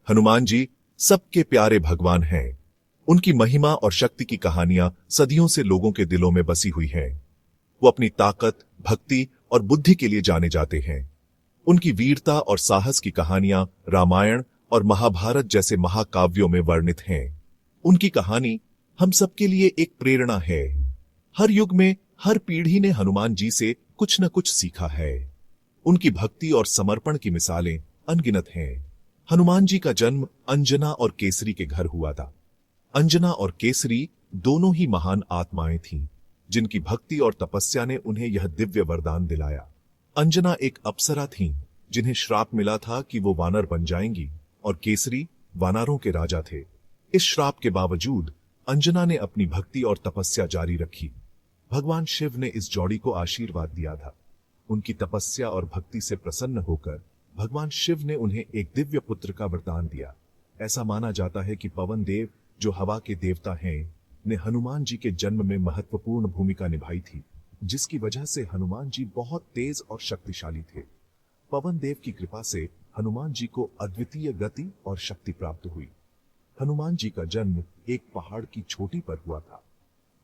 हनुमान जी सबके प्यारे भगवान हैं। उनकी महिमा और शक्ति की कहानियां सदियों से लोगों के दिलों में बसी हुई हैं। वो अपनी ताकत, भक्ति और बुद्धि के लिए जाने जाते हैं। उनकी वीरता और साहस की कहानियां रामायण और महाभारत जैसे महाकाव्यों में वर्णित हैं। उनकी कहानी हम सबके लिए एक प्रेरणा है। हर युग में हर पीढ़ी ने हनुमान जी से कुछ न कुछ सीखा है। उनकी भक्ति और समर्पण की मिसालें अनगिनत हैं। हनुमान जी का जन्म अंजना और केसरी के घर हुआ था। अंजना और केसरी दोनों ही महान आत्माएं थीं, जिनकी भक्ति और तपस्या ने उन्हें यह दिव्य वरदान दिलाया। अंजना एक अप्सरा थीं, जिन्हें श्राप मिला था कि वो वानर बन जाएंगी, और केसरी वानरों के राजा थे। इस श्राप के बावजूद अंजना ने अपनी भक्ति और तपस्या जारी रखी। भगवान शिव ने इस जोड़ी को आशीर्वाद दिया था। उनकी तपस्या और भक्ति से प्रसन्न होकर भगवान शिव ने उन्हें एक दिव्य पुत्र का वरदान दिया। ऐसा माना जाता है कि पवन देव, जो हवा के देवता हैं, ने हनुमान जी के जन्म में महत्वपूर्ण भूमिका निभाई थी, जिसकी वजह से हनुमान जी बहुत तेज और शक्तिशाली थे। पवन देव की कृपा से हनुमान जी को अद्वितीय गति और शक्ति प्राप्त हुई। हनुमान जी का जन्म एक पहाड़ की चोटी पर हुआ था।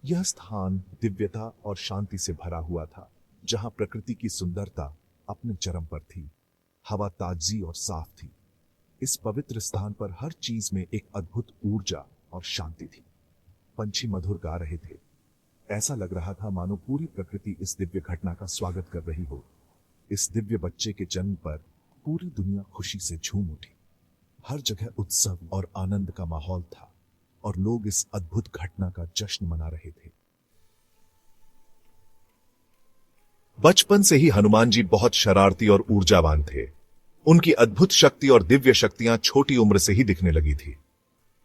यह स्थान दिव्यता और शांति से भरा हुआ था, जहां प्रकृति की सुंदरता अपने चरम पर थी। हवा ताजी और साफ थी। इस पवित्र स्थान पर हर चीज में एक अद्भुत ऊर्जा और शांति थी। पंछी मधुर गा रहे थे। ऐसा लग रहा था मानो पूरी प्रकृति इस दिव्य घटना का स्वागत कर रही हो। इस दिव्य बच्चे के जन्म पर पूरी दुनिया खुशी से झूम उठी। हर जगह उत्सव और आनंद का माहौल था, और लोग इस अद्भुत घटना का जश्न मना रहे थे। बचपन से ही हनुमान जी बहुत शरारती और ऊर्जावान थे। उनकी अद्भुत शक्ति और दिव्य शक्तियां छोटी उम्र से ही दिखने लगी थी।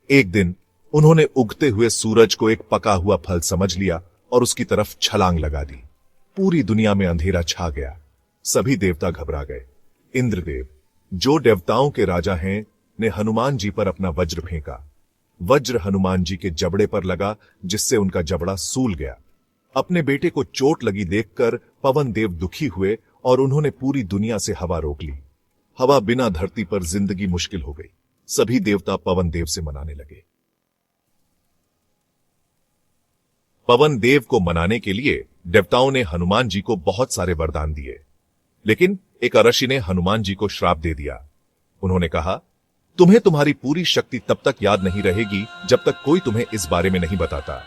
एक दिन उन्होंने उगते हुए सूरज को एक पका हुआ फल समझ लिया और उसकी तरफ छलांग लगा दी। पूरी दुनिया में अंधेरा छा गया। सभी देवता घबरा गए। इंद्रदेव, जो देवताओं के राजा हैं, ने हनुमान जी पर अपना वज्र फेंका। वज्र हनुमान जी के जबड़े पर लगा, जिससे उनका जबड़ा सूल गया। अपने बेटे को चोट लगी देखकर पवन देव दुखी हुए और उन्होंने पूरी दुनिया से हवा रोक ली। हवा बिना धरती पर जिंदगी मुश्किल हो गई। सभी देवता पवन देव से मनाने लगे। पवन देव को मनाने के लिए देवताओं ने हनुमान जी को बहुत सारे वरदान दिए, लेकिन एक ऋषि ने हनुमान जी को श्राप दे दिया। उन्होंने कहा, तुम्हें तुम्हारी पूरी शक्ति तब तक याद नहीं रहेगी जब तक कोई तुम्हें इस बारे में नहीं बताता।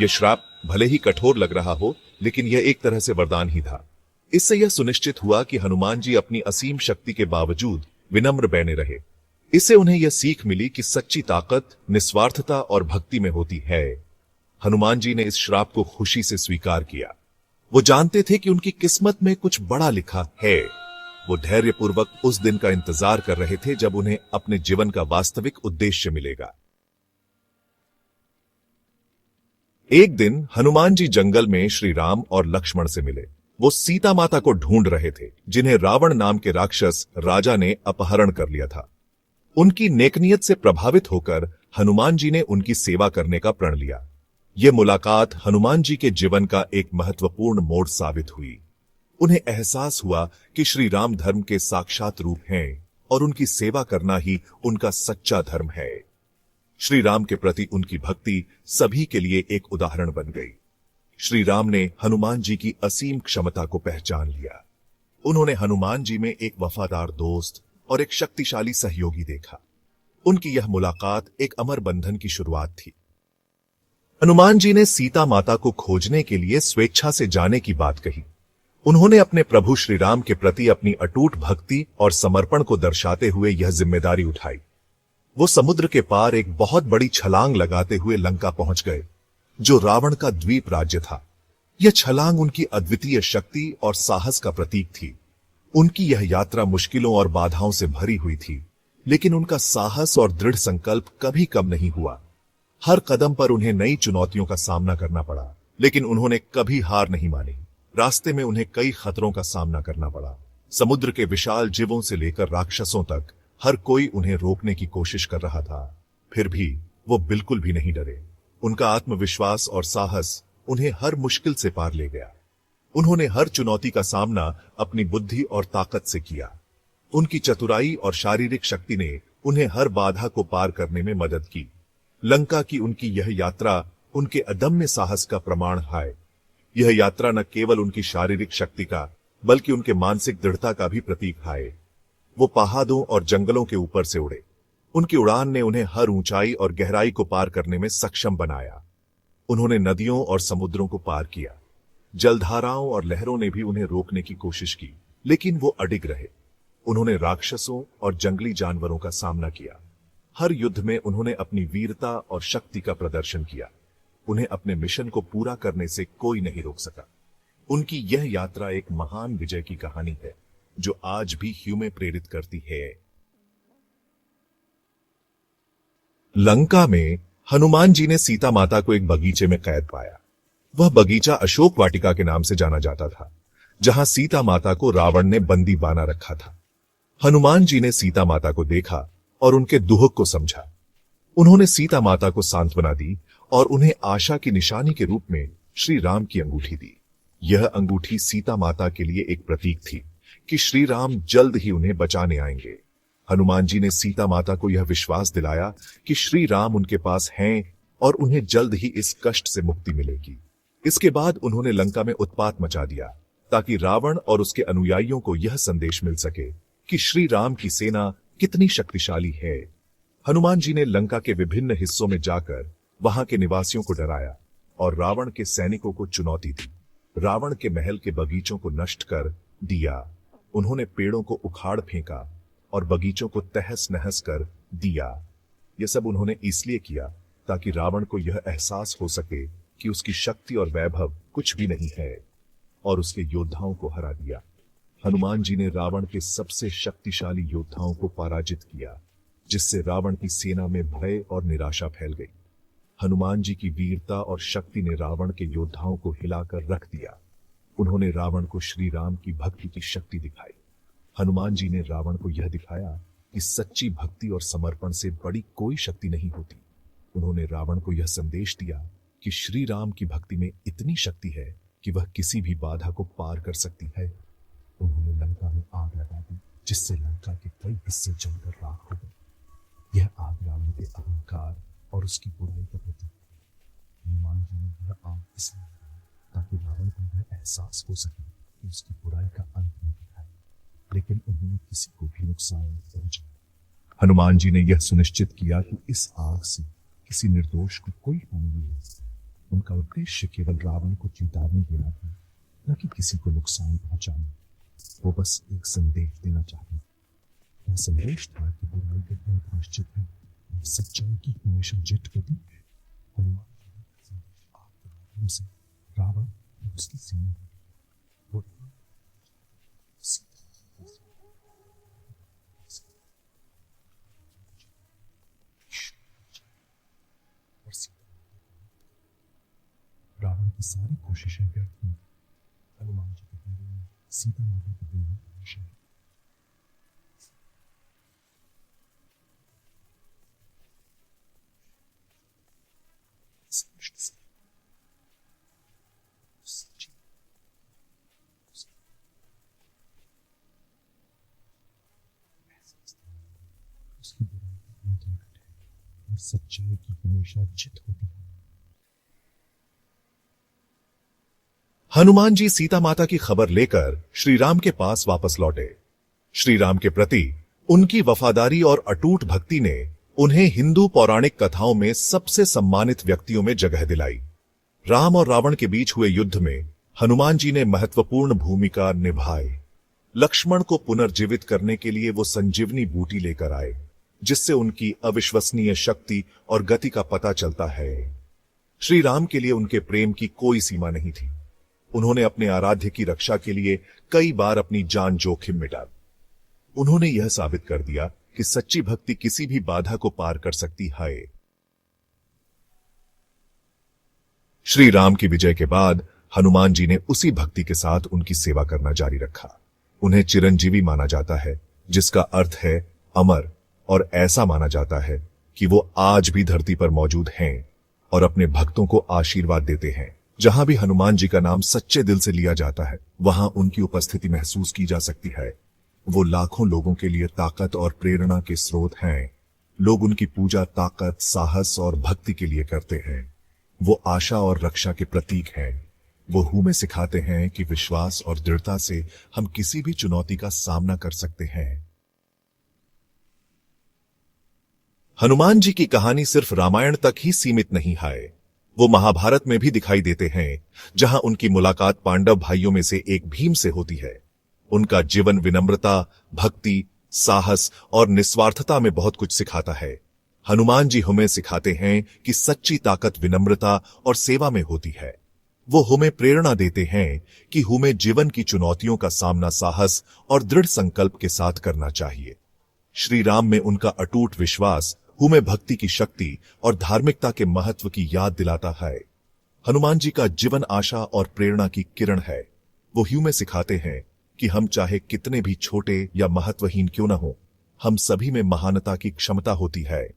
यह श्राप भले ही कठोर लग रहा हो, लेकिन यह एक तरह से वरदान ही था। इससे यह सुनिश्चित हुआ कि हनुमान जी अपनी असीम शक्ति के बावजूद विनम्र बने रहे। इससे उन्हें यह सीख मिली कि सच्ची ताकत निस्वार्थता और भक्ति में होती है। हनुमान जी ने इस श्राप को खुशी से स्वीकार किया। वो जानते थे कि उनकी किस्मत में कुछ बड़ा लिखा है। वो धैर्यपूर्वक उस दिन का इंतजार कर रहे थे जब उन्हें अपने जीवन का वास्तविक उद्देश्य मिलेगा। एक दिन हनुमान जी जंगल में श्री राम और लक्ष्मण से मिले। वो सीता माता को ढूंढ रहे थे, जिन्हें रावण नाम के राक्षस राजा ने अपहरण कर लिया था। उनकी नेकनियत से प्रभावित होकर हनुमान जी ने उनकी सेवा करने का प्रण लिया। यह मुलाकात हनुमान जी के जीवन का एक महत्वपूर्ण मोड़ साबित हुई। उन्हें एहसास हुआ कि श्री राम धर्म के साक्षात रूप हैं और उनकी सेवा करना ही उनका सच्चा धर्म है। श्री राम के प्रति उनकी भक्ति सभी के लिए एक उदाहरण बन गई। श्री राम ने हनुमान जी की असीम क्षमता को पहचान लिया। उन्होंने हनुमान जी में एक वफादार दोस्त और एक शक्तिशाली सहयोगी देखा। उनकी यह मुलाकात एक अमर बंधन की शुरुआत थी। हनुमान जी ने सीता माता को खोजने के लिए स्वेच्छा से जाने की बात कही। उन्होंने अपने प्रभु श्री राम के प्रति अपनी अटूट भक्ति और समर्पण को दर्शाते हुए यह जिम्मेदारी उठाई। वो समुद्र के पार एक बहुत बड़ी छलांग लगाते हुए लंका पहुंच गए, जो रावण का द्वीप राज्य था। यह छलांग उनकी अद्वितीय शक्ति और साहस का प्रतीक थी। उनकी यह यात्रा मुश्किलों और बाधाओं से भरी हुई थी, लेकिन उनका साहस और दृढ़ संकल्प कभी कम नहीं हुआ। हर कदम पर उन्हें नई चुनौतियों का सामना करना पड़ा, लेकिन उन्होंने कभी हार नहीं मानी। रास्ते में उन्हें कई खतरों का सामना करना पड़ा। समुद्र के विशाल जीवों से लेकर राक्षसों तक हर कोई उन्हें रोकने की कोशिश कर रहा था। फिर भी वो बिल्कुल भी नहीं डरे। उनका आत्मविश्वास और साहस उन्हें हर मुश्किल से पार ले गया। उन्होंने हर चुनौती का सामना अपनी बुद्धि और ताकत से किया। उनकी चतुराई और शारीरिक शक्ति ने उन्हें हर बाधा को पार करने में मदद की। लंका की उनकी यह यात्रा उनके अदम्य साहस का प्रमाण है। यह यात्रा न केवल उनकी शारीरिक शक्ति का बल्कि उनके मानसिक दृढ़ता का भी प्रतीक है। वो पहाड़ों और जंगलों के ऊपर से उड़े। उनकी उड़ान ने उन्हें हर ऊंचाई और गहराई को पार करने में सक्षम बनाया। उन्होंने नदियों और समुद्रों को पार किया। जलधाराओं और लहरों ने भी उन्हें रोकने की कोशिश की, लेकिन वो अडिग रहे। उन्होंने राक्षसों और जंगली जानवरों का सामना किया। हर युद्ध में उन्होंने अपनी वीरता और शक्ति का प्रदर्शन किया। उन्हें अपने मिशन को पूरा करने से कोई नहीं रोक सका। उनकी यह यात्रा एक महान विजय की कहानी है जो आज भी हमें प्रेरित करती है। लंका में हनुमान जी ने सीता माता को एक बगीचे में कैद पाया। वह बगीचा अशोक वाटिका के नाम से जाना जाता था, जहां सीता माता को रावण ने बंदी बना रखा था। हनुमान जी ने सीता माता को देखा और उनके दुख को समझा। उन्होंने सीता माता को सांत्वना दी और उन्हें आशा की निशानी के रूप में श्री राम की अंगूठी दी। यह अंगूठी सीता माता के लिए एक प्रतीक थी कि श्री राम जल्द ही उन्हें बचाने आएंगे। हनुमान जी ने सीता माता को यह विश्वास दिलाया कि श्री राम उनके पास हैं और उन्हें जल्द ही इस कष्ट से मुक्ति मिलेगी। इसके बाद उन्होंने लंका में उत्पात मचा दिया ताकि रावण और उसके अनुयायियों को यह संदेश मिल सके कि श्री राम की सेना कितनी शक्तिशाली है। हनुमान जी ने लंका के विभिन्न हिस्सों में जाकर वहां के निवासियों को डराया और रावण के सैनिकों को चुनौती दी। रावण के महल के बगीचों को नष्ट कर दिया। उन्होंने पेड़ों को उखाड़ फेंका और बगीचों को तहस नहस कर दिया। यह सब उन्होंने इसलिए किया ताकि रावण को यह एहसास हो सके कि उसकी शक्ति और वैभव कुछ भी नहीं है, और उसके योद्धाओं को हरा दिया। हनुमान जी ने रावण के सबसे शक्तिशाली योद्धाओं को पराजित किया, जिससे रावण की सेना में भय और निराशा फैल गई। हनुमान जी की वीरता और शक्ति ने रावण के योद्धाओं को हिलाकर रख दिया। उन्होंने रावण को श्री राम की भक्ति की शक्ति दिखाई। हनुमान जी ने रावण को यह दिखाया कि सच्ची भक्ति और समर्पण से बड़ी कोई शक्ति नहीं होती। उन्होंने रावण को यह संदेश दिया कि श्री राम की भक्ति में इतनी शक्ति है कि वह किसी भी बाधा को पार कर सकती है। उन्होंने लंका में आग लगा दी, जिससे लंका के कई हिस्से जलकर राख हो गए। यह आग रावण के अहंकार और उसकी बुराई का प्रतीक है। हनुमान जी ने यह आग इसलिए लगाई ताकि रावण को यह एहसास हो सके कि उसकी बुराई का अंत नहीं है, लेकिन उन्होंने किसी को भी नुकसान नहीं पहुंचाया। हनुमान जी ने यह सुनिश्चित किया कि इस आग से किसी निर्दोष को कोई हानि नहीं है। उनका उद्देश्य केवल रावण को चेतावनी देना था, न कि किसी को नुकसान पहुंचाना। वो बस एक संदेश देना चाहते। यह संदेश था कि बुराई का अंत निश्चित है, सच्चाई की हमेशा जीत होती है। हनुमान जी ने संदेश आग के माध्यम से रावण और उसकी सेना को रावण की सारी कोशिशें व्यर्थ हुई। हनुमान जी के दिल में सीता माता के दिल में हमेशा उसकी बुराई का अंत निकट है और सच्चाई की हमेशा जीत होती है। हनुमान जी सीता माता की खबर लेकर श्री राम के पास वापस लौटे। श्री राम के प्रति उनकी वफादारी और अटूट भक्ति ने उन्हें हिंदू पौराणिक कथाओं में सबसे सम्मानित व्यक्तियों में जगह दिलाई। राम और रावण के बीच हुए युद्ध में हनुमान जी ने महत्वपूर्ण भूमिका निभाई। लक्ष्मण को पुनर्जीवित करने के लिए वो संजीवनी बूटी लेकर आए, जिससे उनकी अविश्वसनीय शक्ति और गति का पता चलता है। श्री राम के लिए उनके प्रेम की कोई सीमा नहीं थी। उन्होंने अपने आराध्य की रक्षा के लिए कई बार अपनी जान जोखिम में डाली। उन्होंने यह साबित कर दिया कि सच्ची भक्ति किसी भी बाधा को पार कर सकती है। श्री राम की विजय के बाद हनुमान जी ने उसी भक्ति के साथ उनकी सेवा करना जारी रखा। उन्हें चिरंजीवी माना जाता है, जिसका अर्थ है अमर, और ऐसा माना जाता है कि वो आज भी धरती पर मौजूद हैं और अपने भक्तों को आशीर्वाद देते हैं। जहां भी हनुमान जी का नाम सच्चे दिल से लिया जाता है, वहां उनकी उपस्थिति महसूस की जा सकती है। वो लाखों लोगों के लिए ताकत और प्रेरणा के स्रोत हैं। लोग उनकी पूजा ताकत, साहस और भक्ति के लिए करते हैं। वो आशा और रक्षा के प्रतीक हैं। वो हमें सिखाते हैं कि विश्वास और दृढ़ता से हम किसी भी चुनौती का सामना कर सकते हैं। हनुमान जी की कहानी सिर्फ रामायण तक ही सीमित नहीं है। वो महाभारत में भी दिखाई देते हैं, जहां उनकी मुलाकात पांडव भाइयों में से एक भीम से होती है। उनका जीवन विनम्रता, भक्ति, साहस और निस्वार्थता में बहुत कुछ सिखाता है। हनुमान जी हमें सिखाते हैं कि सच्ची ताकत विनम्रता और सेवा में होती है। वो हमें प्रेरणा देते हैं कि हमें जीवन की चुनौतियों का सामना साहस और दृढ़ संकल्प के साथ करना चाहिए। श्री राम में उनका अटूट विश्वास हमें भक्ति की शक्ति और धार्मिकता के महत्व की याद दिलाता है। हनुमान जी का जीवन आशा और प्रेरणा की किरण है। वो हमें सिखाते हैं कि हम चाहे कितने भी छोटे या महत्वहीन क्यों न हो, हम सभी में महानता की क्षमता होती है।